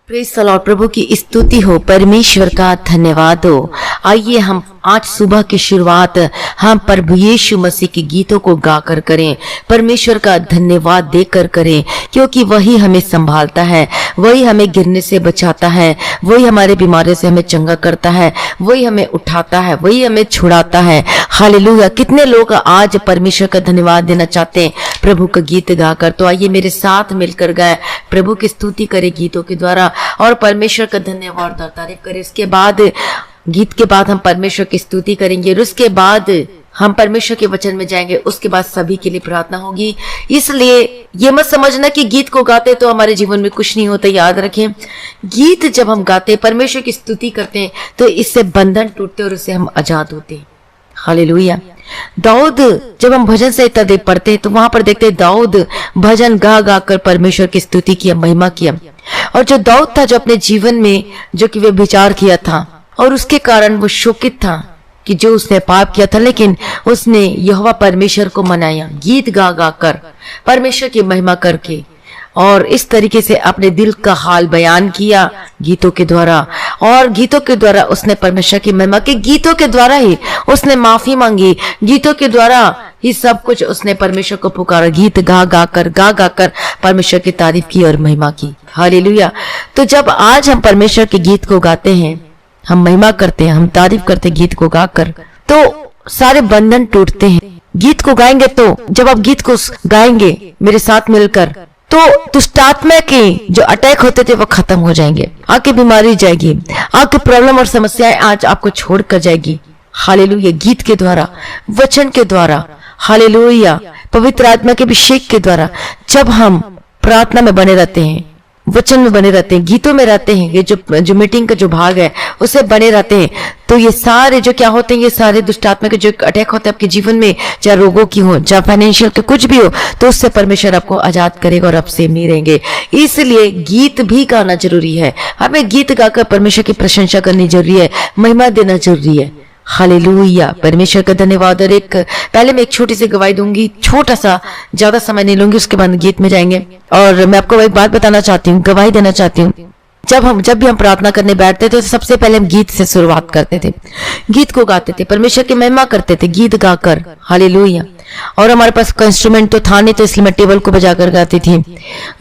Praise the Lord. प्रभु की स्तुति हो, परमेश्वर का धन्यवाद हो। आइए हम आज सुबह की शुरुआत हम प्रभु यीशु मसीह के गीतों को गाकर करें, परमेश्वर का धन्यवाद देकर करें, क्योंकि वही हमें संभालता है, वही हमें गिरने से बचाता है, वही हमारे बीमारियों से हमें चंगा करता है, वही हमें उठाता है, वही हमें छुड़ाता है। हालेलुया। कितने लोग आज परमेश्वर का धन्यवाद देना चाहते हैं प्रभु का गीत गाकर? तो आइए मेरे साथ मिलकर गाए, प्रभु की स्तुति करें गीतों के द्वारा और परमेश्वर का धन्यवाद और तारीफ करें। इसके बाद गीत के बाद हम परमेश्वर की स्तुति करेंगे और उसके बाद हम परमेश्वर के वचन में जाएंगे। उसके बाद सभी के लिए प्रार्थना होगी। इसलिए ये मत समझना कि गीत को गाते तो हमारे जीवन में कुछ नहीं होता। याद रखें, गीत जब हम गाते, परमेश्वर की स्तुति करते हैं, तो इससे बंधन टूटते और उससे हम आजाद होते हैं। हालेलुया। दाऊद, जब हम भजन संहिता देख पढ़ते हैं तो वहां पर देखते हैं दाऊद भजन गा गा कर परमेश्वर की स्तुति किया, महिमा किया। और जो दाऊद था, जो अपने जीवन में जो कि वे विचार किया था और उसके कारण वो शोकित था कि जो उसने पाप किया था, लेकिन उसने यहोवा परमेश्वर को मनाया गीत गा गा कर, परमेश्वर की महिमा करके, और इस तरीके से अपने दिल का हाल बयान किया गीतों के द्वारा। और गीतों के द्वारा उसने परमेश्वर की महिमा की, गीतों के द्वारा ही उसने माफी मांगी, गीतों के द्वारा ही सब कुछ उसने परमेश्वर को पुकारा, गीत गा गा कर परमेश्वर की तारीफ की और महिमा की। हालेलुया। तो जब आज हम परमेश्वर के गीत को गाते हैं, हम महिमा करते हैं, हम तारीफ करते हैं गीत को गाकर, तो सारे बंधन टूटते हैं। गीत को गाएंगे तो जब आप गीत को गाएंगे मेरे साथ मिलकर, तो दुष्टात्मा के जो अटैक होते थे वो खत्म हो जाएंगे, आपकी बीमारी जाएगी, आपकी प्रॉब्लम और समस्याएं आज आपको छोड़कर जाएगी। हालेलुया। गीत के द्वारा, वचन के द्वारा, हालेलुया, पवित्र आत्मा के अभिषेक के द्वारा जब हम प्रार्थना में बने रहते हैं, वचन में बने रहते हैं, गीतों में रहते हैं, ये जो मीटिंग का जो भाग है उससे बने रहते हैं, तो ये सारे जो क्या होते हैं, ये सारे दुष्टात्मा के जो अटैक होते हैं आपके जीवन में, चाहे रोगों की हो, चाहे फाइनेंशियल के कुछ भी हो, तो उससे परमेश्वर आपको आजाद करेगा और आप सेम नहीं रहेंगे। इसलिए गीत भी गाना जरूरी है। हमें गीत गाकर परमेश्वर की प्रशंसा करनी जरूरी है, महिमा देना जरूरी है। हालेलुया। परमेश्वर का धन्यवाद। और पहले मैं एक छोटी सी गवाही दूंगी, छोटा सा, ज्यादा समय नहीं लूंगी, उसके बाद गीत में जाएंगे। और मैं आपको एक बात बताना चाहती हूँ, गवाही देना चाहती हूँ। जब भी हम प्रार्थना करने बैठते थे तो सबसे पहले हम गीत से शुरुआत करते थे, गीत को गाते थे, परमेश्वर की महिमा करते थे गीत गाकर। हालेलुया। और हमारे पास इंस्ट्रूमेंट तो था नहीं, तो इसलिए मैं टेबल को बजाकर गाती थी,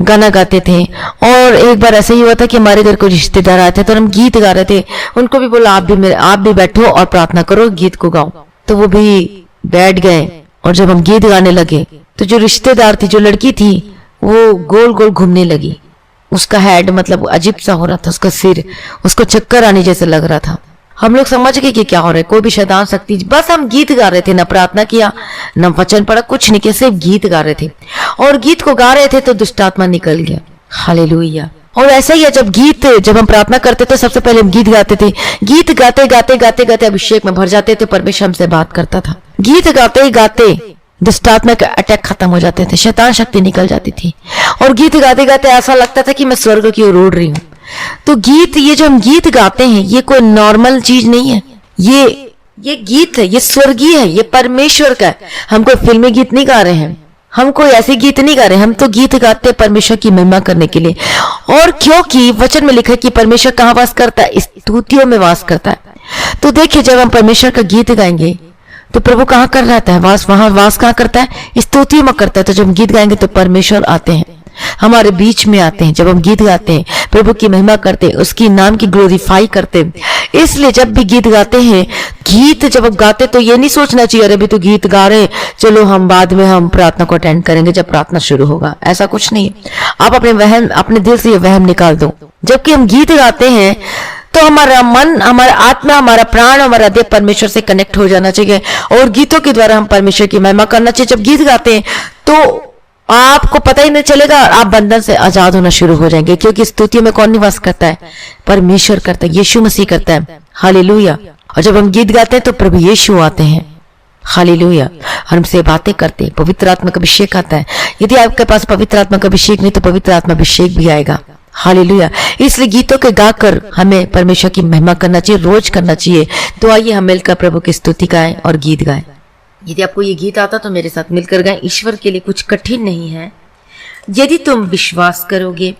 गाना गाते थे। और एक बार ऐसा ही हुआ था कि हमारे घर कोई रिश्तेदार आए थे, तो हम गीत गा रहे थे, उनको भी बोला आप भी बैठो और प्रार्थना करो, गीत को गाओ। तो वो भी बैठ गए और जब हम गीत गाने लगे तो जो रिश्तेदार थी, जो लड़की थी, वो गोल गोल घूमने लगी। उसका हेड मतलब अजीब सा हो रहा था, उसका सिर, उसको चक्कर आने जैसे लग रहा था। हम लोग समझ गए कि क्या हो रहा है, कोई भी शैतान शक्ति। बस हम गीत गा रहे थे, ना प्रार्थना किया, ना वचन पढ़ा, कुछ नहीं किया, सिर्फ गीत गा रहे थे। और गीत को गा रहे थे तो दुष्टात्मा निकल गया। हालेलुया। और ऐसा ही है, जब हम प्रार्थना करते थे सबसे पहले हम गीत गाते थे, गीत गाते गाते गाते गाते अभिषेक में भर जाते थे, परमेश्वर हमसे बात करता था। गीत गाते ही गाते दुष्टात्मा के अटैक खत्म हो जाते थे, शैतान शक्ति निकल जाती थी। और गीत गाते गाते ऐसा लगता था कि मैं स्वर्ग की ओर उड़ रही हूँ। तो गीत, ये जो हम गीत गाते हैं, ये कोई नॉर्मल चीज नहीं है, ये गीत है, ये स्वर्गीय है, ये परमेश्वर का है। हम कोई फिल्मी गीत नहीं गा रहे हैं, हम कोई ऐसे गीत नहीं गा रहे, हम तो गीत गाते हैं परमेश्वर की महिमा करने के लिए। और क्योंकि वचन में लिखा है कि परमेश्वर कहाँ वास करता है? स्तुतियों में वास करता है। तो देखिए, जब हम परमेश्वर का गीत गाएंगे तो प्रभु कहाँ कर रहता है? वहां वास कहाँ करता है? स्तुतियों में करता है। तो जब हम गीत गाएंगे तो परमेश्वर आते हैं, हमारे बीच में आते हैं। जब हम गीत गाते हैं, प्रभु की महिमा करते हैं, उसकी नाम की ग्लोरीफाई करते हैं। इसलिए जब भी गीत गाते हैं, गीत जब आप गाते तो ये नहीं सोचना चाहिए अरे अभी तो गीत गा रहे, चलो हम बाद में हम प्रार्थना को अटेंड करेंगे जब प्रार्थना शुरू होगा। ऐसा कुछ नहीं है। आप अपने दिल से ये वहम निकाल दो। जबकि हम गीत गाते हैं तो हमारा मन, हमारा आत्मा, हमारा प्राण, हमारा देह परमेश्वर से कनेक्ट हो जाना चाहिए और गीतों के द्वारा हम परमेश्वर की महिमा करना चाहिए। जब गीत गाते हैं तो आपको पता ही नहीं चलेगा, आप बंधन से आजाद होना शुरू हो जाएंगे, क्योंकि स्तुतियों में कौन निवास करता है? परमेश्वर करता है, यीशु मसीह करता है। हालेलुया। और जब हम गीत गाते हैं तो प्रभु यीशु आते हैं। हालेलुया। हमसे बातें करते हैं, पवित्र आत्मा का अभिषेक आता है। यदि आपके पास पवित्र आत्मा का अभिषेक नहीं तो पवित्र आत्मा अभिषेक भी आएगा। हालेलुया। इसलिए गीतों के गाकर हमें परमेश्वर की महिमा करना चाहिए, रोज करना चाहिए। तो आइए हम मिलकर प्रभु की स्तुति गाएं और गीत गाएं। यदि आपको ये गीत आता तो मेरे साथ मिलकर गाएं। ईश्वर के लिए कुछ कठिन नहीं है। यदि तुम विश्वास करोगे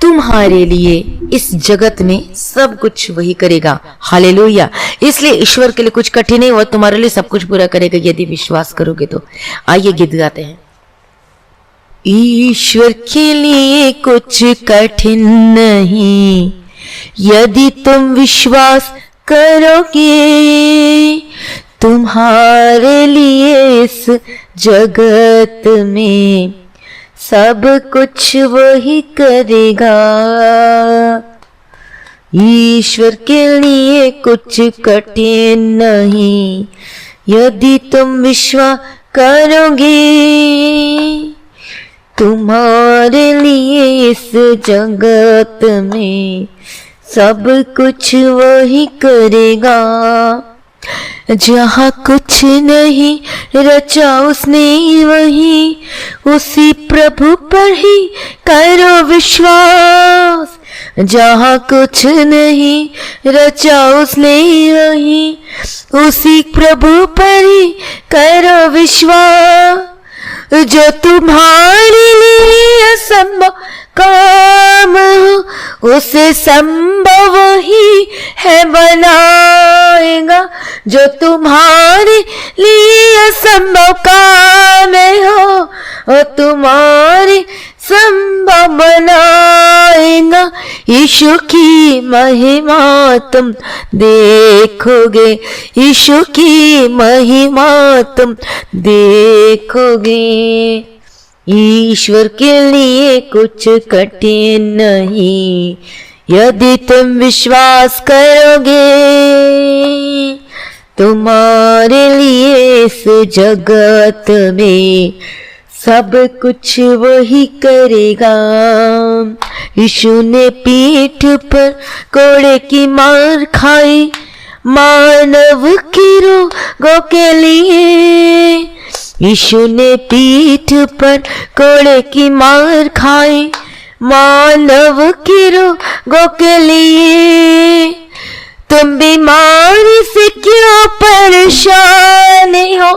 तुम्हारे लिए इस जगत में सब कुछ वही करेगा। हालेलुया। इसलिए ईश्वर के लिए कुछ कठिन नहीं, और तुम्हारे लिए सब कुछ पूरा करेगा यदि विश्वास करोगे तो। आइए गीत गाते हैं। ईश्वर के लिए कुछ कठिन नहीं, यदि तुम विश्वास करोगे, तुम्हारे लिए इस जगत में सब कुछ वही करेगा। ईश्वर के लिए कुछ कठिन नहीं, यदि तुम विश्वास करोगे, तुम्हारे लिए इस जगत में सब कुछ वही करेगा। जहाँ कुछ नहीं रचा उसने वही, उसी प्रभु पर ही करो विश्वास। जहाँ कुछ नहीं रचा उसने वही, उसी प्रभु पर ही करो विश्वास। जो तुम्हारे लिए असंभव काम हो, उसे संभव ही है बनाएगा। जो तुम्हारे लिए असंभव काम हो, और तुम्हारे संभव बनाएगा। यीशु की महिमा तुम देखोगे, यीशु की महिमा तुम देखोगे। ईश्वर के लिए कुछ कठिन नहीं, यदि तुम विश्वास करोगे, तुम्हारे लिए इस जगत में सब कुछ वही करेगा। यीशु ने पीठ पर कोड़े की मार खाई, मानव की रोगों के लिए। यीशु ने पीठ पर कोड़े की मार खाई, मानव की रोगों के लिए। तुम बीमारी से क्यों परेशान हो,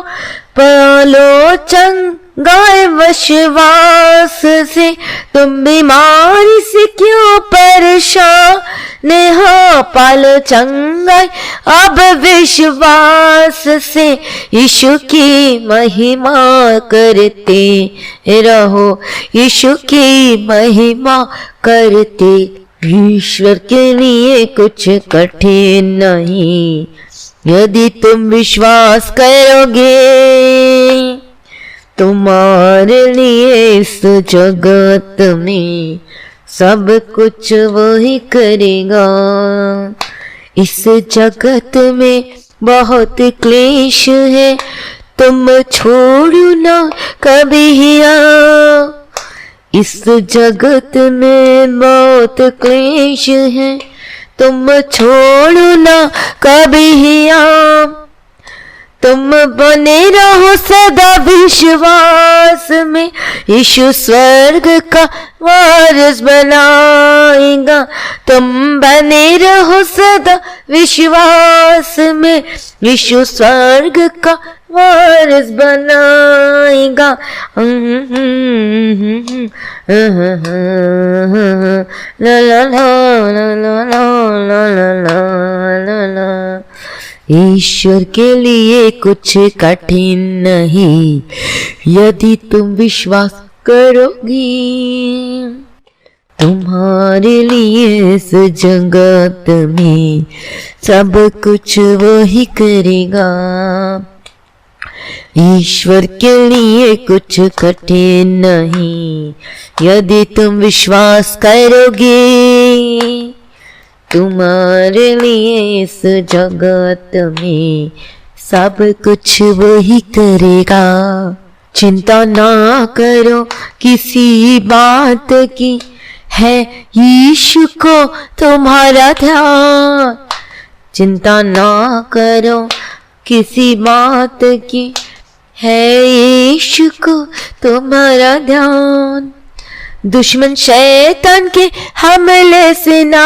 पालो चंगाई विश्वास से। तुम बीमारी से क्यों परेशान हो, पालो चंगाई अब विश्वास से। यीशु की महिमा करते रहो, यीशु की महिमा करते। ईश्वर के लिए कुछ कठिन नहीं, यदि तुम विश्वास करोगे, तुम्हारे लिए इस जगत में सब कुछ वही करेगा। इस जगत में बहुत क्लेश है, तुम छोड़ो ना कभी आओ। इस जगत में बहुत क्लेश है, तुम छोड़ो ना कभी आओ। तुम बने रहो सदा विश्वास में, यीशु स्वर्ग का वारिस बनाएगा। तुम बने रहो सदा विश्वास में, यीशु स्वर्ग का वारिस बनाएगा। ला ला ला ला ला ला ला। ईश्वर के लिए कुछ कठिन नहीं, यदि तुम विश्वास करोगी, तुम्हारे लिए इस जगत में सब कुछ वही करेगा। ईश्वर के लिए कुछ कठिन नहीं, यदि तुम विश्वास करोगे, तुम्हारे लिए इस जगत में सब कुछ वही करेगा। चिंता ना करो किसी बात की, है यीशु को तुम्हारा ध्यान। चिंता ना करो किसी बात की, है यीशु को तुम्हारा ध्यान। दुश्मन शैतान के हमले से ना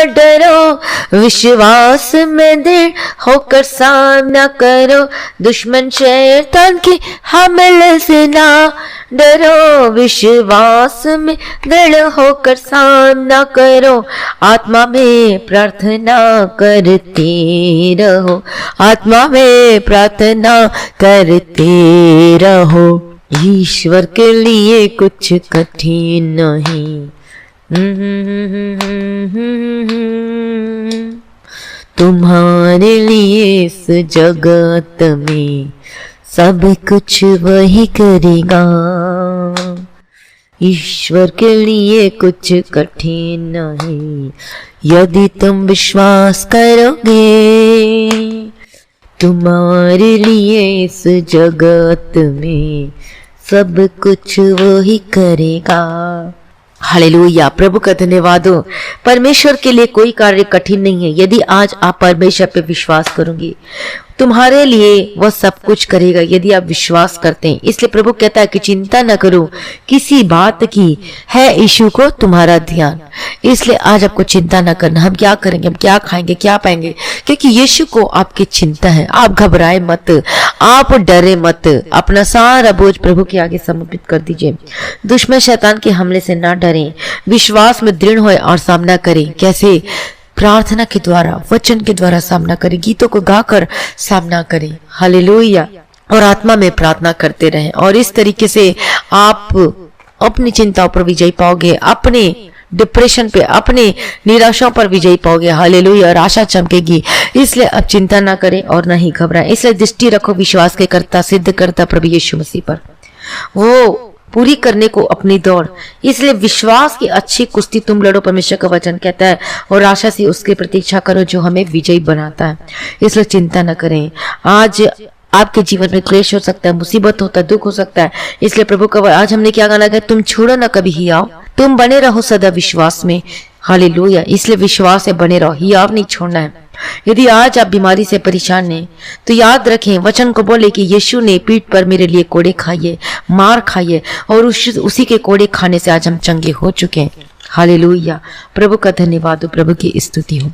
डरो, विश्वास में दृढ़ होकर सामना करो। दुश्मन शैतान के हमले से ना डरो, विश्वास में दृढ़ होकर सामना करो। आत्मा में प्रार्थना करते रहो, आत्मा में प्रार्थना करते रहो। ईश्वर के लिए कुछ कठिन नहीं, तुम्हारे लिए इस जगत में सब कुछ वही करेगा। ईश्वर के लिए कुछ कठिन नहीं, यदि तुम विश्वास करोगे, तुम्हारे लिए इस जगत में सब कुछ वही करेगा। हालेलुया, प्रभु का धन्यवाद हो। परमेश्वर के लिए कोई कार्य कठिन नहीं है। यदि आज आप परमेश्वर पे विश्वास करोगे, तुम्हारे लिए वह सब कुछ करेगा यदि आप विश्वास करते हैं। इसलिए प्रभु कहता है कि चिंता न करो किसी बात की, है यीशु को तुम्हारा ध्यान। इसलिए आज आपको चिंता न करना, हम क्या करेंगे, हम क्या खाएंगे, क्या पाएंगे, क्योंकि यीशु को आपकी चिंता है। आप घबराए मत, आप डरे मत, अपना सारा बोझ प्रभु के आगे समर्पित कर दीजिए। दुश्मन शैतान के हमले से ना डरें, विश्वास में दृढ़ होए और सामना करें। कैसे? प्रार्थना के द्वारा, वचन के द्वारा सामना करें, गीतों को गाकर सामना करें। हालेलुया। और आत्मा में प्रार्थना करते रहें, और इस तरीके से आप अपनी चिंताओं पर विजय पाओगे, अपने डिप्रेशन पे, अपने निराशाओं पर विजय पाओगे। हालेलुया। और आशा चमकेगी। इसलिए अब चिंता ना करें और ना ही घबराएं। इसलिए दृष्टि रखो विश्वास के कर्ता सिद्ध करता प्रभु यीशु मसीह पर, वो पूरी करने को अपनी दौड़। इसलिए विश्वास की अच्छी कुश्ती तुम लड़ो, परमेश्वर का वचन कहता है, और आशा से उसकी प्रतीक्षा करो जो हमें विजयी बनाता है। इसलिए चिंता न करें। आज आपके जीवन में क्लेश हो सकता है, मुसीबत होता है, दुख हो सकता है। इसलिए प्रभु का आज हमने क्या गाना गाया? तुम छोड़ो ना कभी ही आओ, तुम बने रहो सदा विश्वास में। हालेलुया। इसलिए विश्वास से बने रहो, ही आप नहीं छोड़ना है। यदि आज आप बीमारी से परेशान हैं तो याद रखें, वचन को बोले कि यीशु ने पीठ पर मेरे लिए कोड़े खाए, मार खाए, और उसी के कोड़े खाने से आज हम चंगे हो चुके हैं। हालेलुया। प्रभु का धन्यवाद हो, प्रभु की स्तुति हो।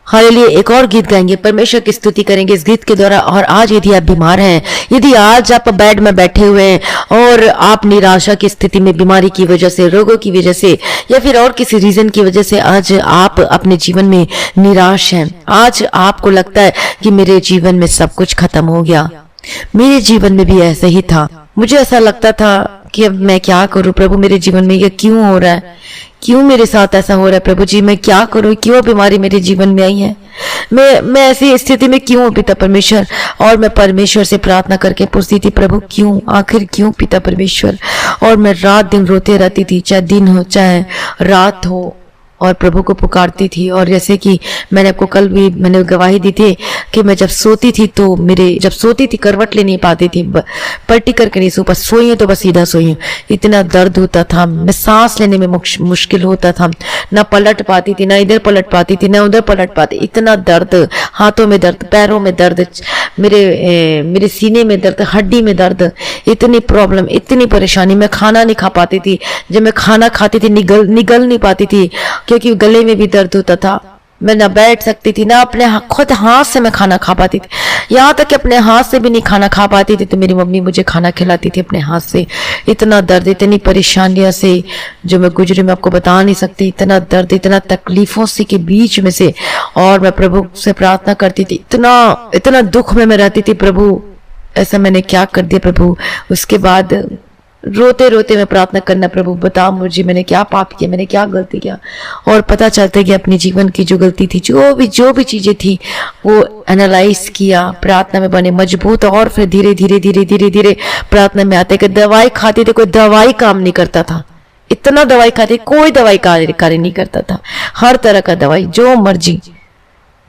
हालेलुया। एक और गीत गाएंगे, परमेश्वर की स्तुति करेंगे इस गीत के द्वारा। और आज यदि आप बीमार हैं, यदि आज आप बेड में बैठे हुए हैं और आप निराशा की स्थिति में, बीमारी की वजह से, रोगों की वजह से, या फिर और किसी रीजन की वजह से आज आप अपने जीवन में निराश हैं, आज आपको लगता है कि मेरे जीवन में सब कुछ खत्म हो गया, मेरे जीवन में भी ऐसा ही था, मुझे ऐसा लगता था कि अब मैं क्या करूं प्रभु, मेरे जीवन में ये क्यों हो रहा है, क्यों मेरे साथ ऐसा हो रहा है प्रभु जी, मैं क्या करूं, क्यों बीमारी मेरे जीवन में आई है, मैं ऐसी स्थिति में क्यों पिता परमेश्वर। और मैं परमेश्वर से प्रार्थना करके पूछती थी, प्रभु क्यों, आखिर क्यों पिता परमेश्वर। और मैं रात दिन रोते रहती थी, चाहे दिन हो चाहे रात हो, और प्रभु को पुकारती थी। और जैसे कि मैंने आपको कल भी मैंने गवाही दी थी कि मैं जब सोती थी तो जब सोती थी करवट ले नहीं पाती थी, पलटी करके नहीं सो, बस सोई तो बस सीधा सोई। इतना दर्द होता था, मैं सांस लेने में मुश्किल होता था, ना पलट पाती थी, ना इधर पलट पाती थी, ना उधर पलट पाती, इतना दर्द, हाथों में दर्द, पैरों में दर्द, मेरे सीने में दर्द, हड्डी में दर्द, इतनी प्रॉब्लम, इतनी परेशानी। मैं खाना नहीं खा पाती थी, जब मैं खाना खाती थी निगल नहीं पाती थी, क्योंकि गले में भी दर्द होता था। मैं ना बैठ सकती थी, ना अपने खुद हाथ से मैं खाना खा पाती थी, यहाँ तक कि अपने हाथ से भी नहीं खाना खा पाती थी तो मेरी मम्मी मुझे खाना खिलाती थी अपने हाथ से। इतना दर्द, इतनी परेशानियां से जो मैं गुजरी, मैं आपको बता नहीं सकती, इतना दर्द, इतना तकलीफों से के बीच में से। और मैं प्रभु से प्रार्थना करती थी, इतना दुख में मैं रहती थी, प्रभु ऐसा मैंने क्या कर दिया प्रभु। उसके बाद रोते रोते मैं प्रार्थना करना, प्रभु बता मुझे मैंने क्या पाप किया, मैंने क्या गलती किया। और पता चलता गया अपने जीवन की जो गलती थी, जो भी चीजें थी वो एनालाइज किया, प्रार्थना में बने मजबूत। और फिर धीरे धीरे प्रार्थना में आते कि दवाई खाते थे, कोई दवाई काम नहीं करता था, इतना दवाई खाते कोई दवाई कार्य नहीं करता था, हर तरह का दवाई जो मर्जी,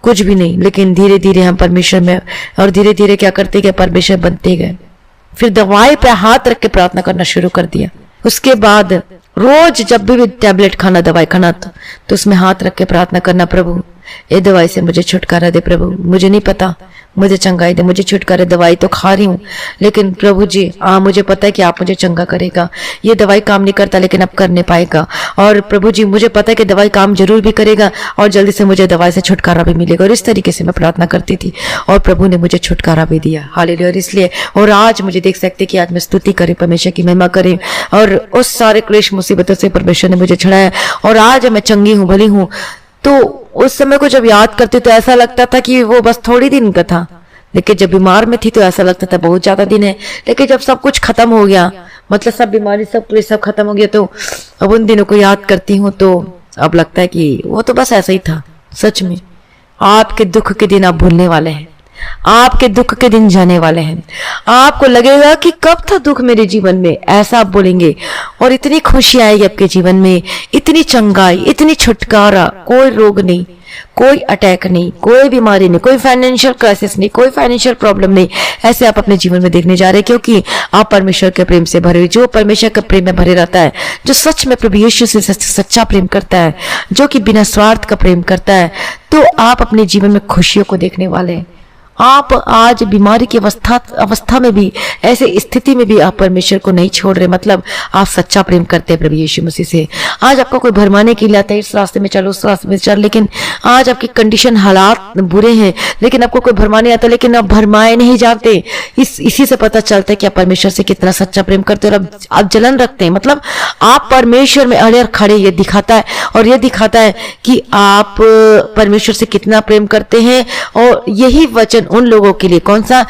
कुछ भी नहीं। लेकिन धीरे धीरे हम परमेश्वर में, और धीरे धीरे क्या करते गए, परमेश्वर बनते गए। फिर दवाई पे हाथ रख के प्रार्थना करना शुरू कर दिया। उसके बाद रोज जब भी टैबलेट खाना, दवाई खाना तो उसमें हाथ रख के प्रार्थना करना, प्रभु ये दवाई से मुझे छुटकारा दे प्रभु, मुझे नहीं पता, मुझे चंगाई दे, मुझे छुटकारा। दवाई तो खा रही हूँ, लेकिन प्रभु जी मुझे पता है कि आप मुझे चंगा करेगा। ये दवाई काम नहीं करता, लेकिन अब कर नहीं पाएगा। और प्रभु जी मुझे पता है कि दवाई काम जरूर भी करेगा और जल्दी से मुझे दवाई से छुटकारा भी मिलेगा। और इस तरीके से मैं प्रार्थना करती थी और प्रभु ने मुझे छुटकारा भी दिया। हालेलुया। और इसलिए और आज मुझे देख सकते कि आज मैं स्तुति करें, परमेश्वर की महिमा करें। और उस सारे क्लेश मुसीबतों से परमेश्वर ने मुझे छुड़ाया और आज मैं चंगी हूँ, भली हूँ। तो उस समय को जब याद करती तो ऐसा लगता था कि वो बस थोड़ी दिन का था, लेकिन जब बीमार में थी तो ऐसा लगता था बहुत ज्यादा दिन है। लेकिन जब सब कुछ खत्म हो गया, मतलब सब बीमारी सब खत्म हो गया, तो अब उन दिनों को याद करती हूँ तो अब लगता है कि वो तो बस ऐसा ही था। सच में आपके दुख के दिन आप भूलने वाले हैं, आपके दुख के दिन जाने वाले हैं। आपको लगेगा कि कब था दुख मेरे जीवन में, ऐसा आप बोलेंगे। और इतनी खुशी आएगी आपके जीवन में, इतनी चंगाई, इतनी छुटकारा, कोई रोग नहीं, कोई अटैक नहीं, कोई बीमारी नहीं, कोई फाइनेंशियल क्राइसिस नहीं, कोई फाइनेंशियल प्रॉब्लम नहीं। ऐसे आप अपने जीवन में देखने जा रहे हैं, क्योंकि आप परमेश्वर के प्रेम से भरे हुए, जो परमेश्वर के प्रेम में भरे रहता है, जो सच में प्रभु यीशु से सच्चा प्रेम करता है, जो कि बिना स्वार्थ का प्रेम करता है, तो आप अपने जीवन में खुशियों को देखने वाले हैं। आप आज बीमारी की अवस्था में भी, ऐसे स्थिति में भी आप परमेश्वर को नहीं छोड़ रहे, मतलब आप सच्चा प्रेम करते हैं प्रभु यीशु मसीह से। आज आपको कोई भरमाने के लिए आता है, इस रास्ते में चलो, उस रास्ते में चल, लेकिन आज आपकी कंडीशन, हालात बुरे हैं, लेकिन आपको कोई भरमाने आता, लेकिन आप भरमाए नहीं जाते। इसी से पता चलता है कि आप परमेश्वर से कितना सच्चा प्रेम करते हैं और आप जलन रखते हैं, मतलब आप परमेश्वर में अड़े और खड़े, ये दिखाता है। और ये दिखाता है कि आप परमेश्वर से कितना प्रेम करते हैं। और यही वचन उन लोगों के लिए, कौन सा,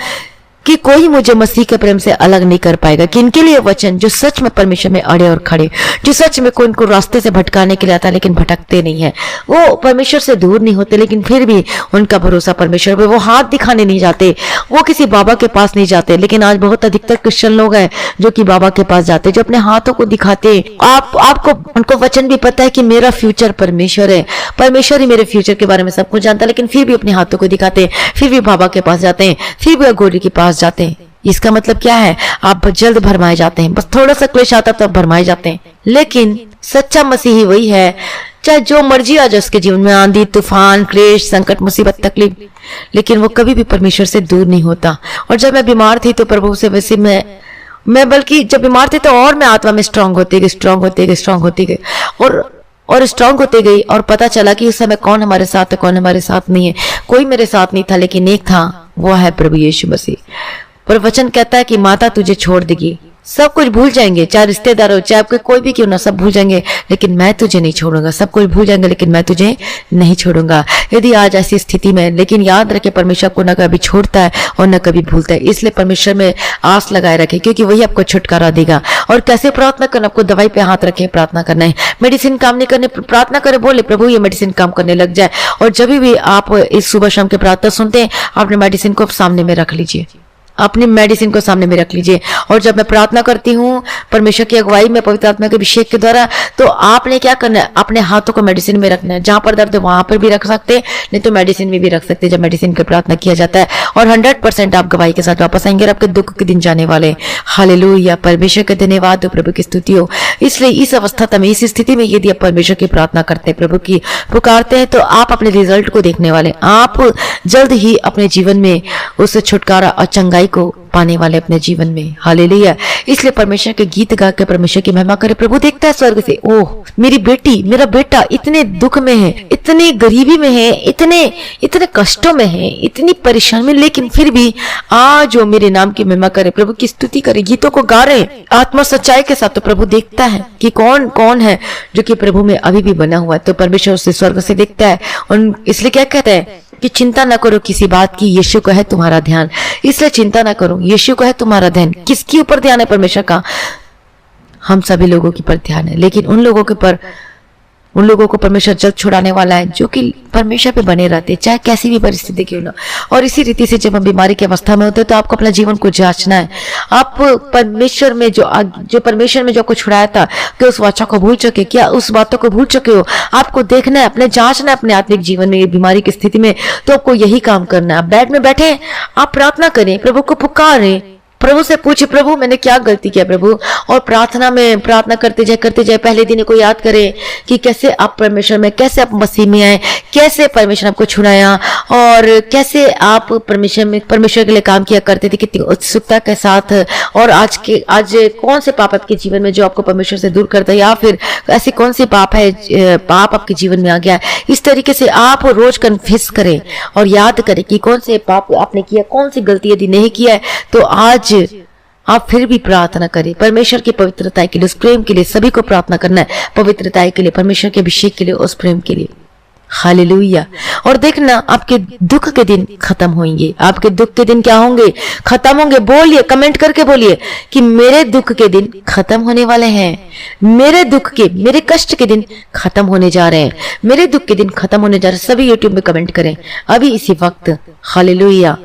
कि कोई मुझे मसीह के प्रेम से अलग नहीं कर पाएगा। कि इनके लिए वचन जो सच में परमेश्वर में अड़े और खड़े, जो सच में कोई इनको रास्ते से भटकाने के लिए आता लेकिन भटकते नहीं है, वो परमेश्वर से दूर नहीं होते, लेकिन फिर भी उनका भरोसा परमेश्वर पे, वो हाथ दिखाने नहीं जाते, वो किसी बाबा के पास नहीं जाते। लेकिन आज बहुत अधिकतर क्रिश्चियन लोग हैं जो कि बाबा के पास जाते, जो अपने हाथों को दिखाते। आपको उनको वचन भी पता है कि मेरा फ्यूचर परमेश्वर है, परमेश्वर ही मेरे फ्यूचर के बारे में सब कुछ जानता है, लेकिन फिर भी अपने हाथों को दिखाते, फिर भी बाबा के पास जाते हैं, फिर भी अघोरी के पास जाते हैं। इसका मतलब क्या है? आप जल्द भरमाए जाते हैं, बस थोड़ा सा क्लेश आता तो भरमाए जाते हैं। लेकिन सच्चा मसीही वही है, चाहे जो मर्जी आ जाए उसके जीवन में, आंधी तूफान, क्लेश, संकट, मुसीबत, तकलीफ, लेकिन वो कभी भी परमेश्वर से दूर नहीं होता। और जब मैं बीमार थी तो प्रभु से वैसे मैं बल्कि जब बीमार थी तो और मैं आत्मा में स्ट्रांग होती गई और स्ट्रांग होते गई। और पता चला कि इस समय कौन हमारे साथ है, कौन हमारे साथ नहीं है। कोई मेरे साथ नहीं था, लेकिन एक था, वो है प्रभु यीशु मसीह। पर वचन कहता है कि माता तुझे छोड़ देगी, सब कुछ भूल जाएंगे, चाहे रिश्तेदार हो, चाहे आपके कोई भी क्यों ना, सब भूल जाएंगे, लेकिन मैं तुझे नहीं छोड़ूंगा। सब कुछ भूल जाएंगे, लेकिन मैं तुझे नहीं छोड़ूंगा। यदि आज ऐसी स्थिति में, लेकिन याद रखे परमेश्वर को न कभी छोड़ता है और न कभी भूलता है, इसलिए परमेश्वर में आस लगाए रखे, क्योंकि वही आपको छुटकारा देगा। और कैसे प्रार्थना करना? आपको दवाई पे हाथ रखे प्रार्थना करना है, मेडिसिन काम नहीं करने, प्रार्थना करे, बोले प्रभु ये मेडिसिन काम करने लग जाए। और जब भी आप इस सुबह शाम के प्रार्थना सुनते हैं, आपने मेडिसिन को सामने में रख लीजिए, अपनी मेडिसिन को सामने में रख लीजिए। और जब मैं प्रार्थना करती हूँ परमेश्वर की अगुवाई में, पवित्र आत्मा के अभिषेक के द्वारा, तो आपने क्या करना है? अपने हाथों को मेडिसिन में रखना है। जहां पर दर्द है वहां पर भी रख सकते हैं, नहीं तो मेडिसिन में भी रख सकते हैं जब मेडिसिन की प्रार्थना किया जाता है। और 100% आप गवाही के साथ वापस आएंगे और आपके दुख के दिन जाने वाले। हालेलुया, परमेश्वर का धन्यवाद हो, प्रभु की स्तुति हो। इसलिए इस अवस्था में, इस स्थिति में यदि आप परमेश्वर की प्रार्थना करते हैं, प्रभु की पुकारते हैं, तो आप अपने रिजल्ट को देखने वाले। आप जल्द ही अपने जीवन में उस छुटकारा और चंगाई को पाने वाले अपने जीवन में। हालेलुया। इसलिए परमेश्वर के गीत गा के परमेश्वर की महिमा करे। प्रभु देखता है स्वर्ग से, ओह मेरी बेटी, मेरा बेटा इतने दुख में है, इतनी गरीबी में है, इतने कष्टों में है, इतनी परेशानी में, लेकिन फिर भी आज जो मेरे नाम की महिमा करे, प्रभु की स्तुति करे, गीतों को गा रहे आत्मा सच्चाई के साथ, तो प्रभु देखता है कि कौन है जो कि प्रभु में अभी भी बना हुआ है। तो परमेश्वर उसे स्वर्ग से देखता है। और इसलिए क्या कहता है कि चिंता न करो किसी बात की, यीशु को है तुम्हारा ध्यान। इसलिए चिंता न करो, यीशु को है तुम्हारा ध्यान। किसके ऊपर ध्यान है? परमेश्वर का। हम सभी लोगों के पर ध्यान है, लेकिन उन लोगों को परमेश्वर जल्द छुड़ाने वाला है जो कि परमेश्वर पे बने रहते हैं, चाहे कैसी भी परिस्थिति क्यों ना। और इसी रीति से जब हम बीमारी की अवस्था में होते हैं, तो आपको अपना जीवन को जांचना है। आप परमेश्वर में जो परमेश्वर में जो आपको छुड़ाया था, क्या उस वाचा को भूल चुके? क्या उस बातों को भूल चुके हो? आपको देखना है, अपने जांचना है अपने आत्मिक जीवन में, बीमारी की स्थिति में। तो आपको यही काम करना है। आप बेड में बैठे, आप प्रार्थना करें, प्रभु को पुकारें, प्रभु से पूछे, प्रभु मैंने क्या गलती किया प्रभु। और प्रार्थना में प्रार्थना करते जाए। पहले दिन को याद करें कि कैसे आप परमेश्वर में, कैसे आप मसीह में आए, कैसे परमेश्वर आपको छुड़ाया और कैसे आप परमेश्वर के लिए काम किया करते थे, कितनी उत्सुकता के साथ। और आज कौन से पाप आपके जीवन में जो आपको परमेश्वर से दूर करता है, या फिर ऐसे कौन से पाप आपके जीवन में आ गया। इस तरीके से आप रोज कन्फेस करें और याद करें कि कौन से पाप आपने किया, कौन सी गलती यदि नहीं किया है तो आज आप फिर भी प्रार्थना करें परमेश्वर की पवित्रता के लिए, उस प्रेम के लिए। सभी को प्रार्थना करना है पवित्रता के लिए, परमेश्वर के अभिषेक के लिए, उस प्रेम के लिए। हालेलुया। और देखना आपके दुख के दिन खत्म होंगे। आपके दुख के दिन क्या होंगे? खत्म होंगे। बोलिए, कमेंट करके बोलिए कि मेरे दुख के दिन खत्म होने वाले हैं। मेरे कष्ट के दिन खत्म होने जा रहे हैं। मेरे दुख के दिन खत्म होने जा रहे हैं। सभी यूट्यूब में कमेंट करें अभी इसी वक्त। हालेलुया,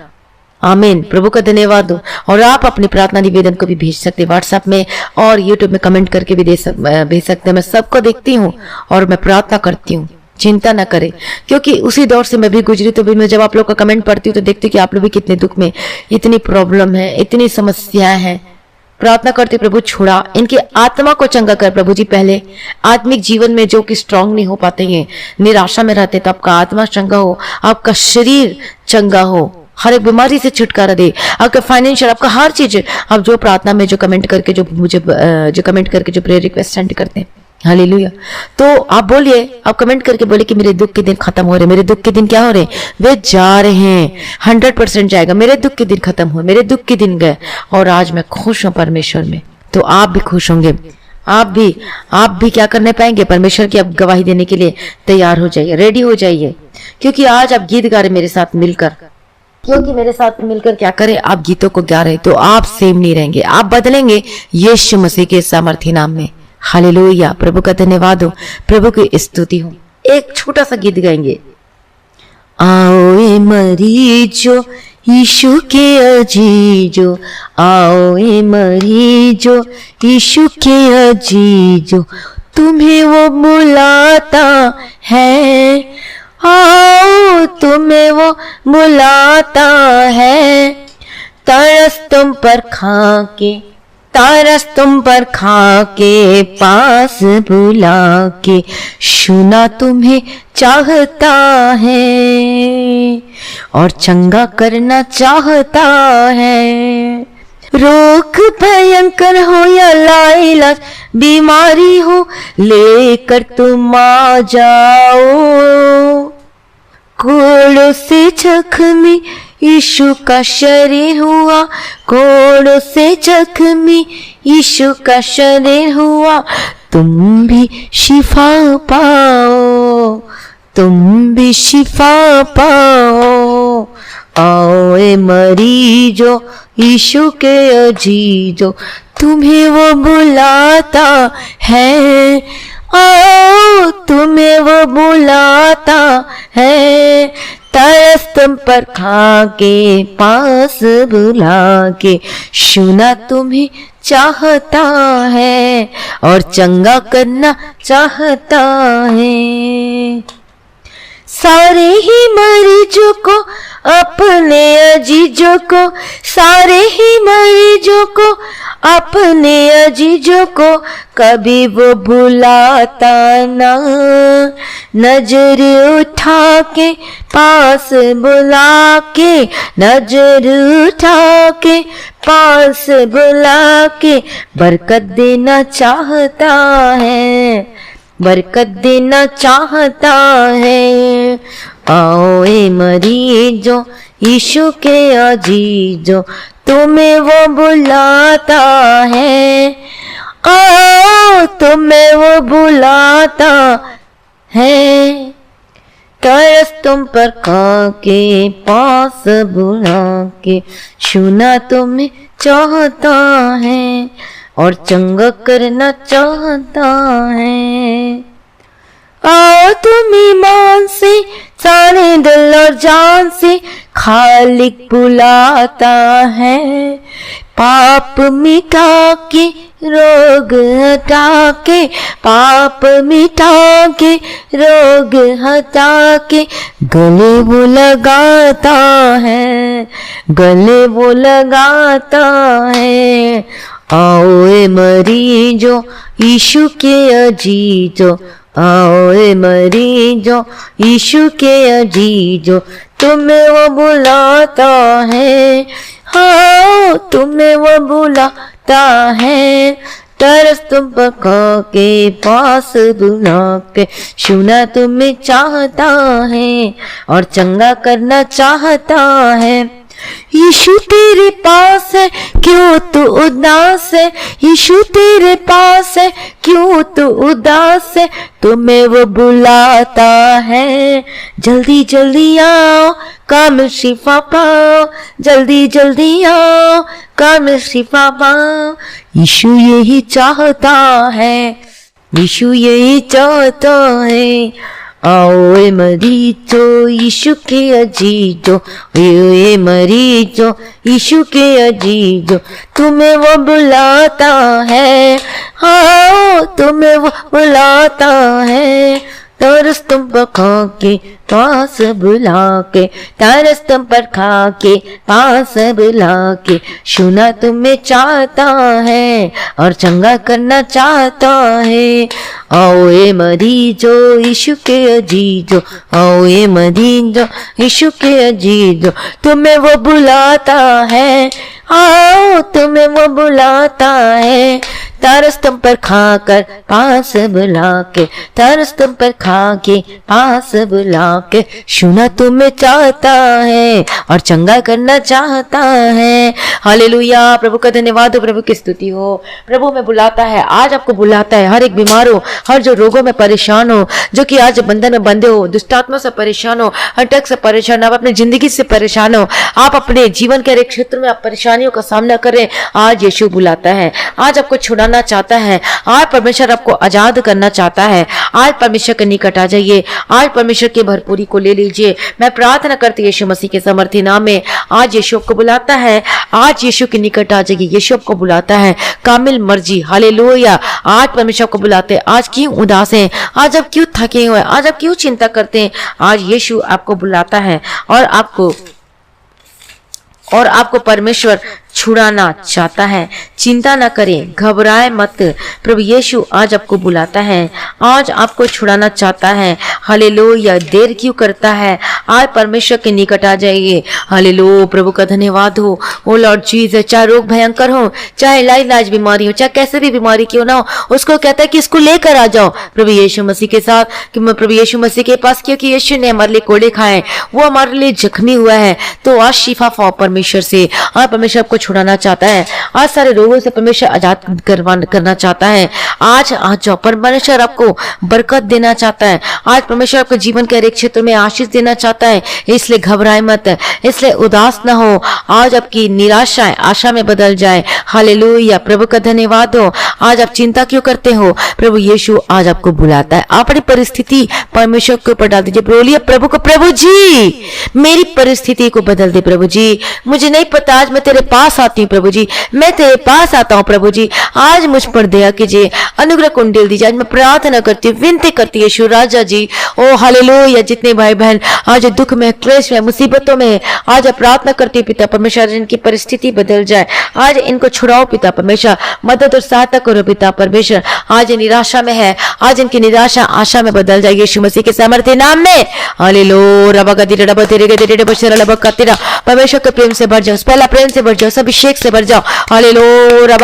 आमीन। प्रभु का धन्यवाद हो। और आप अपनी प्रार्थना निवेदन को भी भेज सकते हैं व्हाट्सएप में और यूट्यूब में कमेंट करके भी भेज सकते हैं। मैं सबको देखती हूँ और मैं प्रार्थना करती हूँ, चिंता ना करें, क्योंकि उसी दौर से मैं भी गुजरी। तो भी मैं जब आप लोग का कमेंट पढ़ती हूँ तो देखती हूँ कि आप लोग भी कितने दुख में, इतनी प्रॉब्लम है, इतनी समस्याएं हैं। प्रार्थना करते प्रभु छुड़ा, इनकी आत्मा को चंगा कर प्रभु जी। पहले आत्मिक जीवन में जो कि स्ट्रांग नहीं हो पाते हैं, निराशा में रहते, तो आपका आत्मा चंगा हो, आपका शरीर चंगा हो, हर एक बीमारी से छुटकारा दे, आपका फाइनेंशियल, आपका हर चीज। आप जो प्रार्थना में जो कमेंट करके जो प्रेयर रिक्वेस्ट सेंड करते हैं, हालेलुया, तो आप बोलिए, आप कमेंट करके बोलिए कि मेरे दुख के दिन खत्म हो रहे। मेरे दुख के दिन क्या हो रहे? वे जा रहे हैं। 100% जाएगा। मेरे दुख के दिन खत्म हो, मेरे दुख के दिन गए और आज मैं खुश हूं परमेश्वर में। तो आप भी खुश होंगे। आप भी क्या करने पाएंगे? परमेश्वर की आप गवाही देने के लिए तैयार हो जाइए, रेडी हो जाइए, क्योंकि आज आप गीत गा रहे मेरे साथ मिलकर। क्योंकि मेरे साथ मिलकर क्या करें, आप गीतों को गा रहे, तो आप सेम नहीं रहेंगे, आप बदलेंगे यीशु मसीह के सामर्थी नाम में। हालेलुया। प्रभु का धन्यवाद हो, प्रभु की स्तुति हो। एक छोटा सा गीत गाएंगे। आओ ए मरीजो यीशु के अजीजो, आओ ए मरीजो यीशु के अजीजो, तुम्हें वो बुलाता है। आओ तुम्हें वो बुलाता है। तरस तुम पर खा के पास बुला के, सुना तुम्हें चाहता है और चंगा करना चाहता है। रोग भयंकर हो या लाइलाज बीमारी हो, लेकर तुम आ जाओ। कोड़ों से जख्मी यीशु का शरीर हुआ, कोड़ों से जख्मी यीशु का शरीर हुआ। तुम भी शिफा पाओ, तुम भी शिफा पाओ। आओ ए मरीजो यीशु के अजीजो, तुम्हें वो बुलाता है। आओ तुम्हें वो बुलाता है। तरस तुम पर खा के पास बुला के, सुना तुम्हें चाहता है और चंगा करना चाहता है। सारे ही मरीजों को, अपने अजीजों को, सारे ही मरीजों को, अपने अजीजों को कभी वो भुलाता ना। नजर उठा के पास बुला के, नजर उठा के पास बुला के, बरकत देना चाहता है, बरकत देना चाहता है। आओ ए मरीजो यीशु के अजीजो, तुम्हें वो बुलाता है। आओ तुम्हें वो बुलाता है। तरस तुम पर खा के पास बुला के, सुना तुम्हें चाहता है और चंगा करना चाहता है। आओ तुम ईमान से, सारे दिल और जान से, खालिक बुलाता है। पाप मिटा के रोग हटा के, पाप मिटा के रोग हटा के, गले वो लगाता है, गले वो लगाता है। आओ ए मरीजो यीशु के अजीजो, आओ ए मरीजो यीशु के अजीजो, तुम्हें वो बुलाता है, हाँ तुम्हें वो बुलाता है। तरस तुम पका के पास बुला के, सुना तुम्हें चाहता है और चंगा करना चाहता है। यीशु तेरे पास है, क्यों तू उदास है, यीशु तेरे पास है, क्यों तू उदास है, तुम्हें वो बुलाता है। जल्दी जल्दी आओ, कामिल शिफा पाओ, जल्दी जल्दी आओ, कामिल शिफा पाओ। यीशु यही चाहता है, यीशु यही चाहता है। आओ ए मरीजो यीशु के अजीजो, ए मरीजो यीशु के अजीजो, तुम्हें वो बुलाता है, आओ तुम्हें वो बुलाता है। तरस तुम पर खा के पास बुला के, तरस तुम पर खा के पास बुला के, सुना तुम्हें चाहता है और चंगा करना चाहता है। आओ ए मरीजो यीशु के अजीजो, आओ ए मरीजो यीशु के अजीजो, तुम्हें वो बुलाता है, आओ तुम्हें वो बुलाता है। तरस तुम पर खाकर पास बुला के, तरस तुम पर खा के पास बुला के, सुना तुम्हें चाहता है और चंगा करना चाहता है। हालेलुया, प्रभु का धन्यवाद हो, प्रभु की स्तुति हो। प्रभु में बुलाता है, आज आपको बुलाता है। हर एक बीमार हो, हर जो रोगों में परेशान हो, जो कि आज बंधन में बंधे हो, दुष्टात्मा से परेशान हो, अटैक से परेशान हो, आप अपनी जिंदगी से परेशान हो, आप अपने जीवन के हर एक क्षेत्र में आप परेशानियों का सामना करें, आज यीशु बुलाता है। आज आपको छुड़ाना चाहता है, आज परमेश्वर आपको आजाद करना चाहता है। आज परमेश्वर के निकट आ जाइए, आज परमेश्वर की भरपूरी को ले लीजिए। मैं प्रार्थना करती यीशु मसीह के समर्थी नाम में, आज यीशु आपको बुलाता है, आज यीशु के निकट आ जाइए। यीशु आपको बुलाता है, कामिल मर्जी, हालेलुया। आज परमेश्वर आपको बुलाते हैं। आज क्यों उदास हैं, आज आप क्यों थके हुए हैं, आज आप क्यों चिंता करते हैं, आज यीशु आपको बुलाता है और आपको परमेश्वर छुड़ाना चाहता है। चिंता ना करें, घबराए मत, प्रभु यीशु आज आपको बुलाता है, आज आपको छुड़ाना चाहता है। हालेलुया, देर क्यों करता है, आज परमेश्वर के निकट आ जाइए। हालेलुया, प्रभु का धन्यवाद हो। ओ लॉर्ड जीसस, चाहे रोग भयंकर हो, चाहे इलाज बीमारी हो, चाहे कैसे भी बीमारी क्यों ना हो, उसको कहता है कि इसको लेकर आ जाओ प्रभु यीशु मसीह के साथ, कि मैं प्रभु यीशु मसीह के पास, क्योंकि यीशु ने हमारे लिए कोड़े खाए, वो हमारे लिए जख्मी हुआ है। तो आज शिफा पाओ परमेश्वर से, आज परमेश्वर आपको छुड़ाना चाहता है, आज सारे रोगों से परमेश्वर आजाद करना चाहता है। आज जाओ, परमेश्वर आपको बरकत देना चाहता है, आज परमेश्वर आपके जीवन के हर एक क्षेत्र में आशीष देना चाहता है। इसलिए घबराए मत, इसलिए उदास ना हो, आज आपकी निराशा आशा में बदल जाए। हालेलुया, प्रभु का धन्यवाद हो। आज आप चिंता क्यों करते हो, प्रभु यीशु आज आपको बुलाता है। अपनी परिस्थिति परमेश्वर के ऊपर डाल दीजिए, बोलिए प्रभु को, प्रभु जी मेरी परिस्थिति को बदल दे प्रभु जी, मुझे नहीं पता, आज मैं तेरे पास आती हूँ प्रभु जी, मैं तेरे पास आता हूँ प्रभु जी, आज मुझ पर दया कीजिए, अनुग्रह कुंडल दीजिए। आज मैं प्रार्थना करती हूँ, विनती करती है यीशु राजा जी। ओ हालेलुया, जितने भाई बहन आज दुख में, क्लेश में, मुसीबतों में, आज प्रार्थना करती हूँ पिता परमेश्वर, इनकी परिस्थिति बदल जाए, आज इनको छुड़ाओ पिता परमेश्वर, मदद और सहायता करो पिता परमेश्वर। आज निराशा में है, आज इनकी निराशा आशा में बदल जाए यीशु मसीह के सामर्थ्य नाम में। हालेलुया, परमेश्वर के प्रेम से भर जाओ, पहला प्रेम से भर जाओ, अभिषेक से भर जाओ। हालेलुया,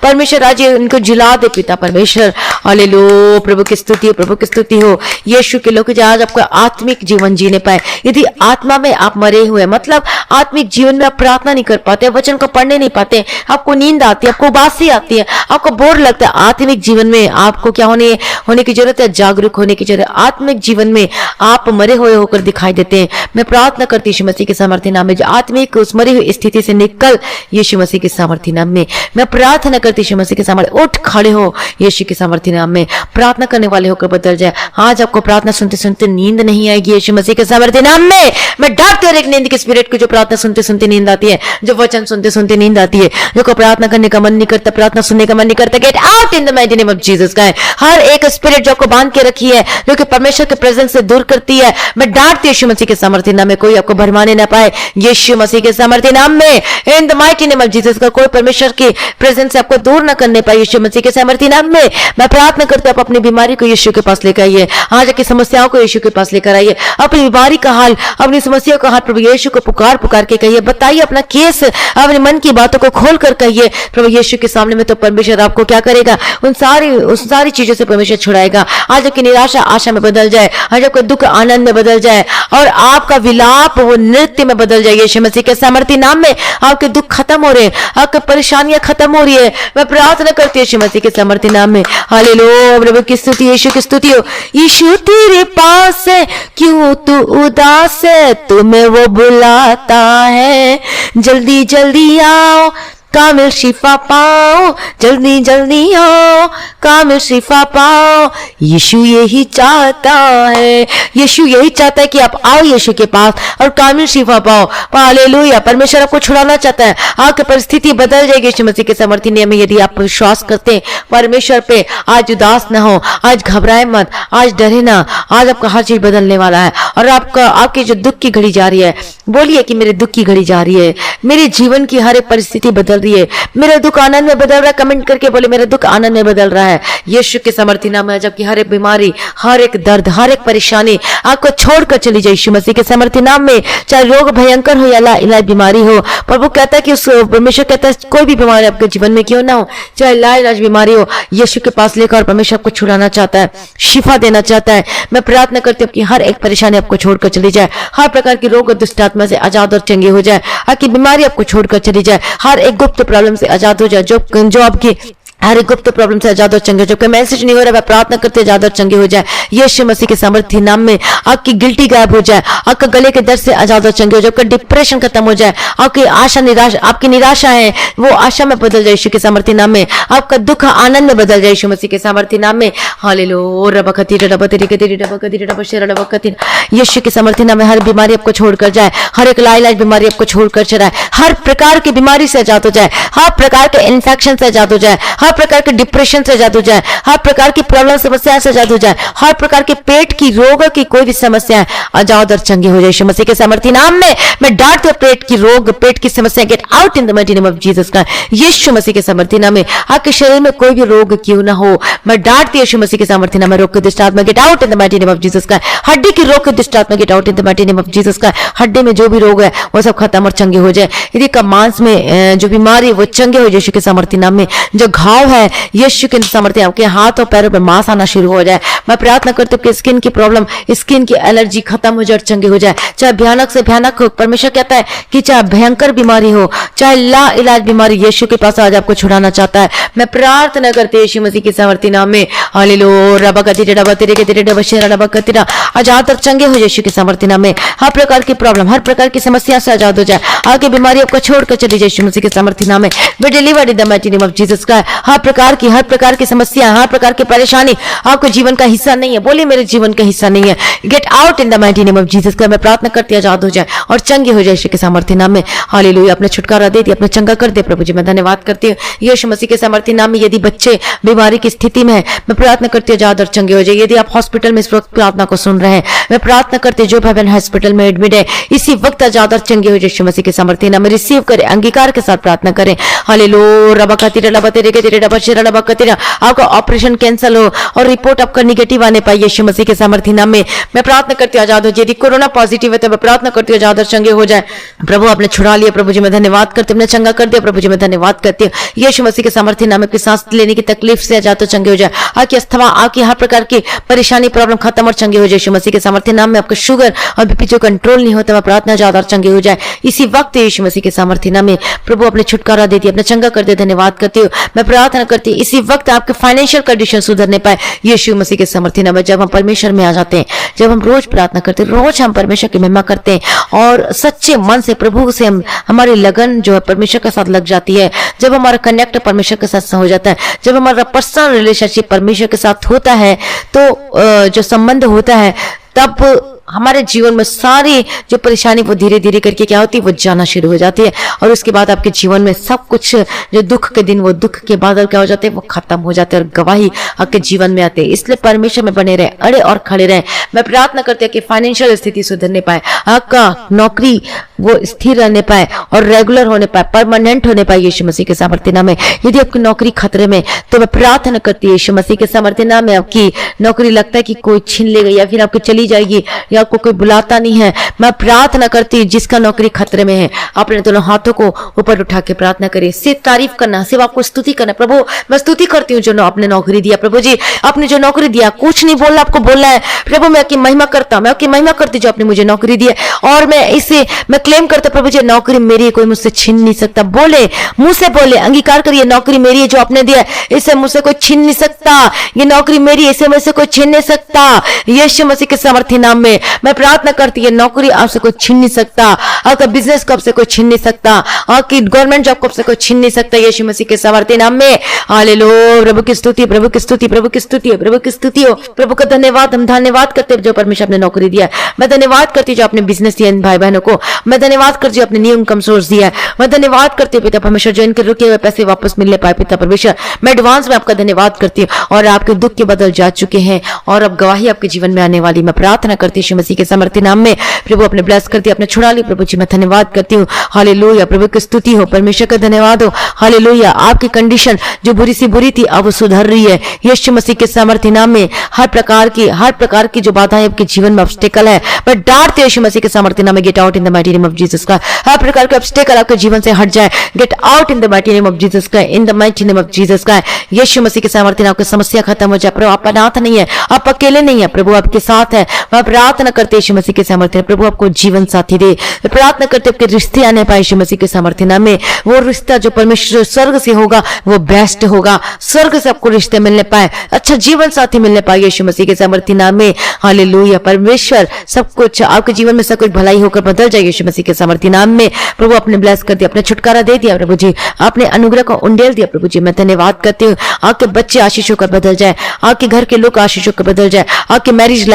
परमेश्वर आज इनको जिला दे पिता परमेश्वर। हालेलुया, प्रभु की स्तुति हो, प्रभु की स्तुति हो। यीशु के लोग आज आपको आत्मिक जीवन जीने पाए। यदि आत्मा में आप मरे हुए, मतलब आत्मिक जीवन में आप प्रार्थना नहीं कर पाते, वचन को पढ़ने नहीं पाते, आपको नींद आती है, आपको उबासी आती है, आपको बोर लगता है, आत्मिक जीवन में आपको क्या होने की जरूरत है, जागरूक होने की जरूरत है। आत्मिक जीवन में आप मरे हुए होकर दिखाई देते हैं। मैं प्रार्थना करती यीशु मसीह के सामर्थ्य नाम में, आत्मिक उस मरी हुई स्थिति से निकल यीशु मसीह के सामर्थी नाम में। मैं प्रार्थना करती यीशु मसीह के सामर्थ्य, उठ खड़े हो यीशु के सामर्थी नाम में। प्रार्थना करने वाले होकर बदल जाए। आज आपको प्रार्थना सुनते सुनते नींद नहीं आएगी यीशु मसीह के सामर्थी नाम में। मैं डांटती हूं एक नींद के स्पिरिट को जो प्रार्थना सुनते सुनते नींद आती है, जो वचन सुनते सुनते नींद आती है, जो को प्रार्थना करने का मन नहीं करता, प्रार्थना सुनने का मन नहीं करता। Gate out in the mighty name of Jesus का। हर एक स्पिरिट जो को बांध के रखी है, जो कि परमेश्वर के प्रेजेंस से दूर करती है, मैं डांटती हूं यीशु मसीह के सामर्थी नाम में। कोई आपको भरमाने ना पाए यीशु मसीह के सामर्थी नाम में। इन the mighty name of Jesus का। कोई परमेश्वर की प्रेजेंस से आपको दूर ना करने पाए यीशु मसीह के सामर्थी नाम में। मैं प्रार्थना करती हूं आप अपनी बीमारी को यीशु के पास लेकर आइए। आज की समस्याओं को यीशु के पास लेकर आइए। अपनी बीमारी का हाल, अपनी समस्या का हाल प्रभु यीशु को पुकार पुकार के कहिए। बताइए अपना केस, अपने मन की बातों को खोल कर कहिए प्रभु यीशु के सामने में। तो परमेश्वर आपको क्या करेगा, उन सारी चीजों से परमेश्वर छुड़ाएगा। आज आपकी निराशा आशा में बदल जाए, आज आपका दुख आनंद में बदल जाए और आपका विलाप वो नृत्य में बदल जाए यीशु मसीह के सामर्थी नाम में। आपके दुख खत्म हो रहे हैं, आपकी परेशानियां खत्म हो रही है। मैं प्रार्थना करती हूं यीशु मसीह के सामर्थी नाम में। हालेलुया, प्रभु की स्तुति, यीशु की स्तुति हो। यीशु तेरे पास है, क्यों तू उदास है, तुम्हें वो बुलाता है। जल्दी जल्दी आओ, कामिल शिफा पाओ, जल्दी जल्दी आओ, कामिल शिफा पाओ। यीशु यही चाहता है, यीशु यही चाहता है कि आप आओ यीशु के पास और कामिल शिफा पाओ। हालेलुया, परमेश्वर आपको छुड़ाना चाहता है। आपकी परिस्थिति बदल जाएगी यीशु मसीह के सामर्थी नाम में यदि आप विश्वास करते हैं परमेश्वर पे। आज उदास ना हो, आज घबराए मत, आज डरे ना। आज आपका हर चीज बदलने वाला है और आपकी जो दुख की घड़ी जा रही है, बोलिए कि मेरे दुख की घड़ी जा रही है, मेरे जीवन की हर एक परिस्थिति बदल रही है, मेरा दुख आनंद में बदल रहा है। कमेंट करके बोले मेरा दुख आनंद में बदल रहा है यीशु के सामर्थी नाम में। जबकि हर एक बीमारी, हर एक दर्द, हर एक परेशानी आपको छोड़कर चली जाए यीशु मसीह के सामर्थी नाम में। चाहे रोग भयंकर हो या लाइलाज बीमारी हो, प्रभु कहता है कि उस परमेश्वर कहता है कोई भी बीमारी आपके जीवन में क्यों ना हो, चाहे लाइलाज बीमारी हो, यीशु के पास लेकर परमेश्वर आपको छुड़ाना चाहता है, शिफा देना चाहता है। मैं प्रार्थना करती हूँ कि हर एक परेशानी आपको छोड़कर चली जाए, हर प्रकार की रोग और दुष्ट आत्मा से आजाद और चंगी हो जाए, आपकी बीमारी आपको छोड़कर चली जाए, हर एक गुप्त प्रॉब्लम से आजाद हो जाए, जो आपकी हर एक गुप्त प्रॉब्लम से आजाद और चंगे हो जाए। मैसेज नहीं हो रहा है, प्रार्थना करते आजाद और चंगे हो जाए यीशु मसीह के सामर्थी नाम में। आपकी गिल्टी गायब हो जाए, आपका गले के दर्द से आजाद और चंगे हो जाए, आपका डिप्रेशन खत्म हो जाए, आपकी आशा निराशा, आपकी निराशा है वो आशा में बदल जाए यीशु के सामर्थी नाम में। आपका दुख आनंद में बदल जाए यीशु मसीह के सामर्थी नाम में। हालेलुया, रबकती रबकती रबकती रबकती रबकती रबकती। यीशु के सामर्थी नाम में हर बीमारी आपको छोड़कर जाए, हर एक लाइलाज बीमारी आपको छोड़कर चलाए, हर प्रकार की बीमारी से आजाद हो जाए, हर प्रकार के इन्फेक्शन से आजाद हो जाए, हर प्रकार के डिप्रेशन से आजाद हो जाए, हर प्रकार की प्रॉब्लम समस्या से आजाद हो जाए, हर प्रकार के पेट की रोग की कोई भी समस्या आजाद और चंगे हो जाए यीशु मसीह के सामर्थी नाम में। मैं डांटती हूं पेट की रोग, पेट की समस्या gate out in the mighty name of Jesus का, यीशु मसीह के सामर्थी नाम में। आपके शरीर में कोई भी रोग क्यों ना हो, मैं डांटती हूं यीशु मसीह के सामर्थी नाम में। रोग की दुष्ट आत्मा gate out in the mighty name of Jesus का। हड्डी की रोग की दुष्ट आत्मा gate out in the mighty name of Jesus का। हड्डी में जो भी रोग है वो सब खत्म और चंगे हो जाए। यदि का मांस में जो बीमारी वो चंगे हो जाए यीशु के सामर्थी नाम में। जो घाव है यीशु के सामर्थ्य, आपके हाथ और पैरों पे मांस आना शुरू हो जाए। मैं प्रार्थना करती हूँ कि स्किन की प्रॉब्लम, स्किन की एलर्जी खत्म हो जाए और चंगे हो जाए। चाहे भयानक से भयानक हो, परमेश्वर कहता है कि चाहे भयंकर बीमारी हो, चाहे ला इलाज बीमारी, यीशु के पास आज आपको छुड़ाना चाहता है। मैं प्रार्थना करती हूँ यीशु मसीह के सामर्थ्य नाम में। हालेलुया, रबकती रबकती रबकती रबकती। आजाद और चंगे हो यीशु के सामर्थ्य नाम में। हर प्रकार की प्रॉब्लम, हर प्रकार की समस्या से आजाद हो जाए, आगे बीमारी आपको छोड़कर चली जाए यीशु मसीह के सामर्थ्य नाम में। वे delivered in the mighty name of Jesus का। हर प्रकार की समस्या, हर प्रकार की परेशानी आपको जीवन का हिस्सा नहीं है। बोलिए मेरे जीवन का हिस्सा नहीं है। Gate out in the mighty name of Jesus का। मैं प्रार्थना करती आजाद हो जाए और चंगे हो जाए यीशु के सामर्थ्य नाम में। हालेलुया, अपने छुटकारा दे दिया, अपने चंगा कर दे प्रभु जी। मैं धन्यवाद करती हूँ यीशु मसीह के सामर्थ्य नाम में। यदि बच्चे बीमारी की स्थिति में है, मैं प्रार्थना करती हूँ आजाद और चंगे हो जाए। यदि आप हॉस्पिटल में इस वक्त प्रार्थना को सुन रहे हैं, मैं प्रार्थना करती हूँ जो भाई बहन हॉस्पिटल में एडमिट है इसी वक्त आजाद और चंगे हो जाए यीशु मसीह के सामर्थ्य नाम में। रिसीव करें, अंगीकार के साथ प्रार्थना करें। हालेलुया, रबकती रबकती रबकती रबकती। आपका ऑपरेशन कैंसिल हो और रिपोर्ट आपका निगेटिव आने पाई यीशु मसीह के सामर्थ्य नाम में। मैं प्रार्थना करती हूँ आजाद हो जाए। यदि कोरोना पॉजिटिव है तो मैं प्रार्थना करती हूँ आजाद और चंगे हो जाए। प्रभु आपने छुड़ा लिया प्रभु जी, मैं धन्यवाद करती हूँ। चंगा कर दिया प्रभु जी, मैं धन्यवाद करती हूँ यीशु मसीह के सामर्थ्य नाम में। सांस लेने की तकलीफ से आजाद और चंगे हो जाए। आपकी अस्थमा, आपकी हर प्रकार की परेशानी प्रॉब्लम खत्म और चंगे हो जाए यीशु मसीह के सामर्थ्य नाम में। आपका शुगर और बीपी जो कंट्रोल नहीं होता, मैं प्रार्थना आजाद और चंगे हो जाए इसी वक्त यीशु मसीह के सामर्थ्य नाम में। प्रभु अपने छुटकारा दे दिया, अपने चंगा कर दे, धन्यवाद करती हूँ। मैं प्रार्थना प्रार्थना करती हूँ इसी वक्त आपके फाइनेंशियल कंडीशन सुधरने पाए यीशु मसीह के सामर्थ्य नाम में। जब हम परमेश्वर में आ जाते हैं, जब हम रोज प्रार्थना करते हैं, रोज हम परमेश्वर की महिमा करते हैं और सच्चे मन से प्रभु से हमारी लगन जो है परमेश्वर के साथ लग जाती है, जब हमारा कनेक्ट परमेश्वर के साथ हो जाता है, जब हमारा पर्सनल रिलेशनशिप परमेश्वर के साथ होता है, तो जो संबंध होता है, तब हमारे जीवन में सारी जो परेशानी वो धीरे धीरे करके क्या होती है, वो जाना शुरू हो जाती है। और उसके बाद आपके जीवन में सब कुछ जो दुख के दिन, वो दुख के बादल क्या हो जाते हैं, वो खत्म हो जाते हैं और गवाही आपके जीवन में आते हैं। इसलिए परमेश्वर में बने रहे, अड़े और खड़े रहे। मैं प्रार्थना करती हूँ कि फाइनेंशियल स्थिति सुधरने पाए, आपका नौकरी वो स्थिर रहने पाए और रेगुलर होने पाए, परमानेंट होने पाए यीशु मसीह के सामर्थ्य नाम में। यदि आपकी नौकरी खतरे में, तो मैं प्रार्थना करती हूँ यीशु मसीह के सामर्थ्य नाम में, आपकी नौकरी लगता है कि कोई छीन लेगा या फिर आपकी चली जाएगी या आपको कोई बुलाता नहीं है, मैं प्रार्थना करती हूँ जिसका नौकरी खतरे में है, अपने दोनों हाथों को ऊपर उठा के प्रार्थना करिए। सिर्फ तारीफ करना, सिर्फ आपको स्तुति करना। प्रभु मैं स्तुति करती हूँ जो आपने नौकरी दिया, प्रभु जी आपने जो नौकरी दिया, कुछ नहीं बोलना, आपको बोलना है। प्रभु मैं आपकी महिमा करता हूँ, मैं आपकी महिमा करती जो आपने मुझे नौकरी दी है, और मैं क्लेम करता प्रभु जी नौकरी मेरी है, कोई मुझसे छीन नहीं सकता। बोले, मुंह से बोले, अंगीकार करिए नौकरी मेरी है जो आपने दिया, इसे मुझसे कोई छीन नहीं सकता। ये नौकरी मेरी है, इसे मुझसे कोई छीन नहीं सकता। यीशु मसीह के सामर्थ्य नाम में मैं प्रार्थना करती है, नौकरी आपसे कोई छीन नहीं सकता, आपका बिजनेस को आपसे कोई छीन नहीं सकता, आपकी गवर्नमेंट जॉब को आपसे कोई छीन नहीं सकता यीशु मसीह के सामर्थ्य नाम में। हालेलुया। प्रभु की स्तुति, प्रभु की स्तुति, प्रभु की स्तुति, प्रभु की स्तुति हो। प्रभु का धन्यवाद, हम धन्यवाद करते हैं जो परमेश्वर ने नौकरी दिया। मैं धन्यवाद करती हूँ जो आपने बिजनेस दिया इन भाई बहनों को। मैं धन्यवाद करती हूँ अपने न्यू इनकम सोर्स दिया है। मैं धन्यवाद करती हूँ पिता परमेश्वर जो इनके रुके हुए पैसे वापस मिलने पाए। पिता परमेश्वर मैं एडवांस में आपका धन्यवाद करती हूँ, और आपके दुख के बदल जा चुके हैं और अब गवाही आपके जीवन में आने वाली। मैं प्रार्थना करती हूँ यीशु मसीह के सामर्थ्य नाम में। प्रभु अपने ब्लेस करती, अपने छुड़ा ली। प्रभु जी मैं धन्यवाद करती हूँ। हालेलुया। प्रभु की स्तुति हो, परमेश्वर का धन्यवाद हो। हालेलुया। आपकी कंडीशन जो बुरी सी बुरी थी अब वो सुधर रही है यीशु मसीह के सामर्थ्य नाम में। हर प्रकार की जो बाधाएं आपके जीवन में ऑब्स्टेकल है, मैं डांटती हूँ यीशु मसीह के सामर्थ्य नाम में। Gate out in the mighty name of Jesus का। हर प्रकार के ऑब्स्टेकल आपके जीवन से हट जाए। Get out in the mighty name of Jesus का, in the mighty name of Jesus का। यीशु मसीह के सामर्थ्य नाम की समस्या खत्म हो जाए। प्रभु आप अनाथ नहीं है, आप अकेले नहीं है, प्रभु आपके साथ है। मैं प्रार्थना करते यीशु मसीह के सामर्थ्य, प्रभु आपको जीवन साथी दे। प्रार्थना करते आपके रिश्ते आने पाए यीशु मसीह के सामर्थ्य नाम में। वो रिश्ता जो परमेश्वर स्वर्ग से होगा वो बेस्ट होगा। स्वर्ग से आपको रिश्ते मिलने पाए, अच्छा जीवन साथी मिलने पाए यीशु मसीह के सामर्थ्य नाम में। हालेलुया। परमेश्वर सब कुछ आपके जीवन में सब कुछ भलाई होकर बदल जाए यीशु मसीह के सामर्थ्य नाम में। प्रभु आपने ब्लेस कर दिया, अपने छुटकारा दे दिया प्रभु जी, आपने अनुग्रह को उंडेल दिया प्रभु जी। मैं धन्यवाद करती हूँ। आपके बच्चे आशीष होकर बदल जाए, आपके घर के लोग आशीष होकर बदल जाए, आपकी मैरिड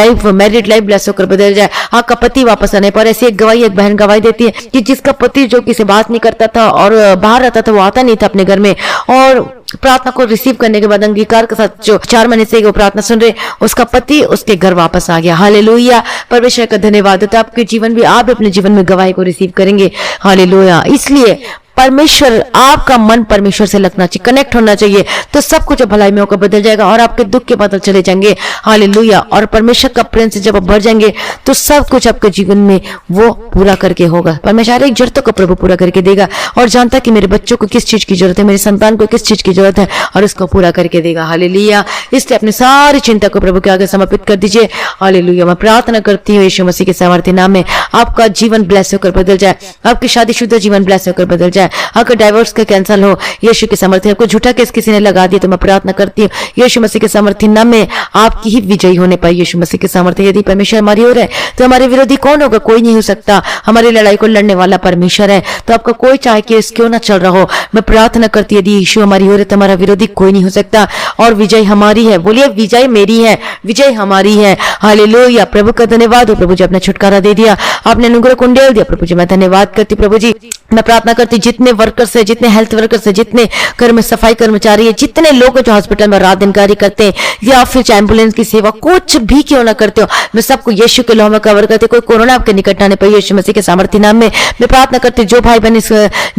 लाइफ ब्लेस होकर बदल जाए, आपका पति वापस आने पर। ऐसी एक गवाही एक बहन गवाही देती है कि जिसका पति जो किसी बात नहीं करता था और बाहर रहता था, वो आता नहीं था अपने घर में, और प्रार्थना को रिसीव करने के बाद अंगीकार के साथ जो 4 महीने से वो प्रार्थना सुन रहे, उसका पति उसके घर वापस आ गया। हालेलुया। परमेश्वर का धन्यवाद होता है। आपके जीवन भी, आप अपने जीवन में गवाही को रिसीव करेंगे। हालेलुया। इसलिए परमेश्वर, आपका मन परमेश्वर से लगना चाहिए, कनेक्ट होना चाहिए, तो सब कुछ भलाई में होकर बदल जाएगा और आपके दुख के बादल चले जाएंगे। हालेलुया। और परमेश्वर का प्रेम से जब आप भर जाएंगे तो सब कुछ आपके जीवन में वो पूरा करके होगा। परमेश्वर एक जरूरतों को प्रभु पूरा करके देगा और जानता है कि मेरे बच्चों को किस चीज की जरूरत है, मेरे संतान को किस चीज की जरूरत है, और उसको पूरा करके देगा। हालेलुया। इसलिए अपनी सारी चिंता को प्रभु के आगे समर्पित कर दीजिए। हालेलुया। मैं प्रार्थना करती हूँ यीशु मसीह के सामर्थ्य नाम में, आपका जीवन ब्लेस होकर बदल जाए, आपकी शादीशुदा जीवन ब्लेस होकर बदल जाए, आपका डाइवोर्स का कैंसिल हो यीशु के सामर्थ्य। आपको झूठा केस किसी ने लगा दिया तो मैं प्रार्थना करती हूँ यीशु मसीह के सामर्थ्य नाम में, आपकी ही विजयी होने पाई यीशु मसीह के सामर्थ्य। यदि परमेश्वर हमारी ओर है तो हमारे विरोधी कौन होगा? कोई नहीं हो सकता। हमारी लड़ाई को लड़ने वाला परमेश्वर है, तो आपका कोई चाहे केस क्यों ना चल रहा हो, मैं प्रार्थना करती हूँ यदि यीशु हमारी ओर है तो हमारा विरोधी कोई नहीं हो सकता और विजय हमारी है। बोलिए विजय मेरी है, विजय हमारी है। हालेलुया। प्रभु का धन्यवाद हो। प्रभु जी आपने छुटकारा दे दिया, आपने अनुग्रह को उंडेल दिया प्रभु जी। मैं धन्यवाद करती प्रभु जी। मैं प्रार्थना करती जितने वर्कर्स है, जितने हेल्थ वर्कर्स है, जितने घर में सफाई कर्मचारी है, जितने लोग जो हॉस्पिटल में रात दिन कार्य करते हैं या फिर एम्बुलेंस की सेवा कुछ भी क्यों ना करते हो, मैं सबको यीशु के लहू में कवर करते। कोई कोरोना आपके निकट आने पर यीशु मसीह के सामर्थ्य नाम में मैं प्रार्थना करती जो भाई बहन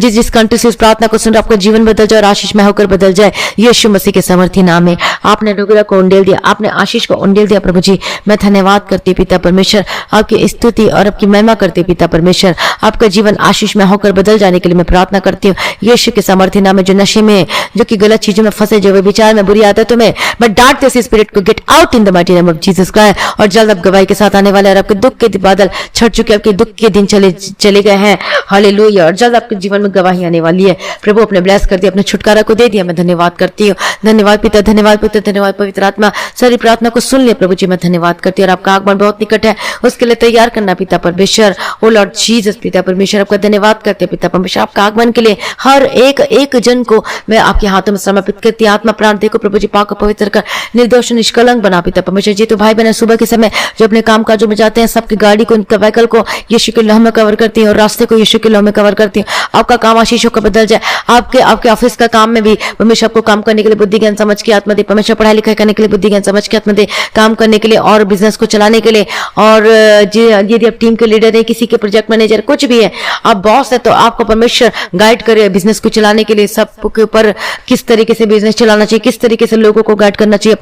जिस कंट्री से इस प्रार्थना को सुन रहे, आपका जीवन बदल जाए और आशीष में होकर बदल जाए यीशु मसीह के सामर्थ्य नाम में। आपने अनुग्रह को उंडेल दिया, आपने आशीष को उंडेल दिया प्रभु जी। मैं धन्यवाद करती पिता परमेश्वर, आपकी स्तुति और आपकी महिमा करती पिता परमेश्वर। आपका जीवन आशीष में होकर बदल जाने के लिए मैं प्रार्थना प्रार्थना करती हूँ यीशु के सामर्थ्य नाम में, जो नशे में, जो कि गलत चीजों में फंसे, जो विचार में, बुरी आदतों में, बट डांटते इस स्पिरिट को, gate out in the mighty name of Jesus Christ. और जल्द अब गवाही के साथ आने वाले, और आपके दुख के बादल छट चुके, आपके दुख के दिन चले गए हैं, हालेलुया। और जल्द आपके जीवन में गवाही आने वाली है। प्रभु अपने ब्लेस कर दिया, अपने छुटकारा को दे दिया। मैं धन्यवाद करती हूँ। धन्यवाद पिता, धन्यवाद पुत्र, धन्यवाद पवित्र आत्मा। सारी प्रार्थना को सुन लिया प्रभु जी, मैं धन्यवाद करती हूँ। और आपका आगमन बहुत निकट है, उसके लिए तैयार करना पिता परमेश्वर। ओ लॉर्ड जीसस पिता परमेश्वर, आपका धन्यवाद करते हैं पिता परमेश्वर, आपका आगमन के लिए हर एक जन को मैं आपके हाथों में समर्पित करती हूँ। आत्मा प्राण देखो प्रभु जी, पाक पवित्र कर, निर्दोष निष्कलंक बना पिता परमेश्वर जी। तो भाई बहन सुबह के समय जो अपने काम काजों में जाते हैं, सबकी गाड़ी को, उनका व्हीकल को यीशु के लहू में कवर करती है, और रास्ते को यीशु के लहू में कवर करती है। आपका काम आशीषों का बदल जाए। आपके ऑफिस का काम में भी परमेश्वर आपको काम करने के लिए बुद्धि ज्ञान समझ के आत्मा दे परमेश्वर, पढ़ाई लिखाई करने के लिए बुद्धि ज्ञान समझ के आत्मा दे, काम करने के लिए और बिजनेस को चलाने के लिए। और यदि आप टीम के लीडर है, किसी के प्रोजेक्ट मैनेजर, कुछ भी है, आप बॉस है, तो आपको परमेश्वर गाइड करे बिजनेस को चलाने के लिए। सबके ऊपर किस तरीके से बिजनेस चलाना चाहिए, किस तरीके से लोगों को गाइड करना चाहिए,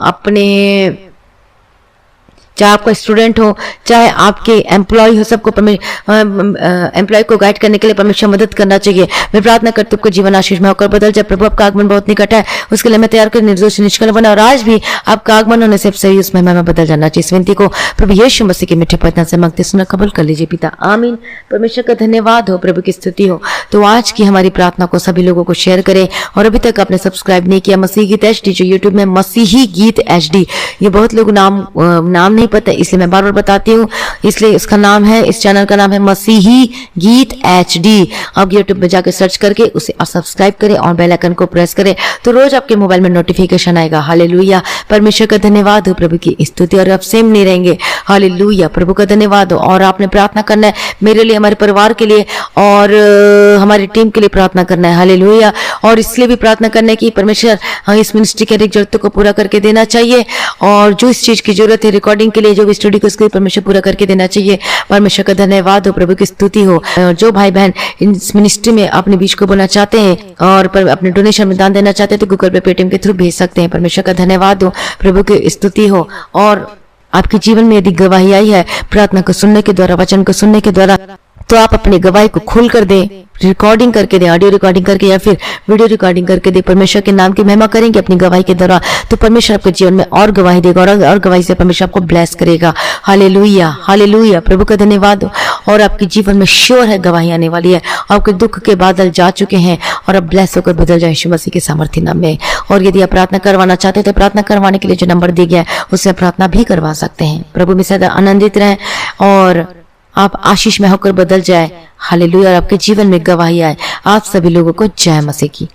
अपने चाहे आपका स्टूडेंट हो, चाहे आपके एम्प्लॉय हो, सबको एम्प्लॉय को गाइड करने के लिए परमेश्वर मदद करना चाहिए। मैं प्रार्थना करती हूँ आपका जीवन आशीष में होकर बदल जाए। प्रभु आपका आगमन बहुत निकट है, उसके लिए मैं तैयार कर निर्दोष निष्कल बना, और आज भी आपका आगमन होने से सही उस महिमा में बदल जाना चाहिए। इस विनती को प्रभु यीशु मसीह के मीठे पवित्र से मांगते सुना कबूल कर लीजिए पिता, आमीन। परमेश्वर का धन्यवाद हो, प्रभु की स्तुति हो। तो आज की हमारी प्रार्थना को सभी लोगों को शेयर करें, और अभी तक आपने सब्सक्राइब नहीं किया मसीह गीत HD, जो यूट्यूब में मसीही गीत HD, ये बहुत लोग नाम नहीं पता, इसलिए मैं बार बार बताती हूँ। इसलिए इसका नाम है, इस चैनल का नाम है मसीही गीत HD। आप यूट्यूब में जाकर सर्च करके उसे सब्सक्राइब करें और बेल आइकन को प्रेस करें, तो रोज आपके मोबाइल में नोटिफिकेशन आएगा। हालेलुया, परमेश्वर का धन्यवाद हो, प्रभु की स्तुति। और आप सेम नहीं रहेंगे। हालेलुया, प्रभु का धन्यवाद हो। और आपने प्रार्थना करना है मेरे लिए, हमारे परिवार के लिए, और हमारी टीम के लिए प्रार्थना करना है। हालेलुया। और इसलिए भी प्रार्थना करने की परमेश्वर इस मिनिस्ट्री के हर जरूरतों को पूरा करके देना चाहिए, और जो इस चीज की जरूरत है रिकॉर्डिंग के लिए, जो भी स्टूडियो को, उसके लिए परमेश्वर पूरा करके देना चाहिए। परमेश्वर का धन्यवाद हो, प्रभु की स्तुति हो। जो भाई बहन इस मिनिस्ट्री में अपने बीच को बोलना चाहते हैं और अपने डोनेशन में दान देना चाहते हैं, तो गूगल पे, पेटीएम के थ्रू भेज सकते हैं। परमेश्वर का धन्यवाद हो, प्रभु की स्तुति हो। और आपके जीवन में यदि गवाही आई है प्रार्थना को सुनने के द्वारा, वचन को सुनने के द्वारा, तो आप अपनी गवाही को खोल कर दें, रिकॉर्डिंग करके दें, ऑडियो रिकॉर्डिंग करके या फिर वीडियो रिकॉर्डिंग करके दें। परमेश्वर के नाम की महिमा करेंगे अपनी गवाही के द्वारा, तो परमेश्वर आपके जीवन में और गवाही देगा, और गवाही से परमेश्वर आपको ब्लेस करेगा। हालेलुया, हालेलुया, प्रभु का धन्यवाद हो। और आपके जीवन में श्योर है गवाही आने वाली है। आपके दुख के बादल जा चुके हैं, और अब ब्लेस होकर बदल जाए यीशु मसीह के सामर्थ्य नाम में। और यदि आप प्रार्थना करवाना चाहते हैं, तो प्रार्थना करवाने के लिए जो नंबर दिया गया है उससे प्रार्थना भी करवा सकते हैं। प्रभु में सदा आनंदित रहें, और आप आशीष में होकर बदल जाए। हालेलुया, और आपके जीवन में गवाही आए। आप सभी लोगों को जय मसीह की।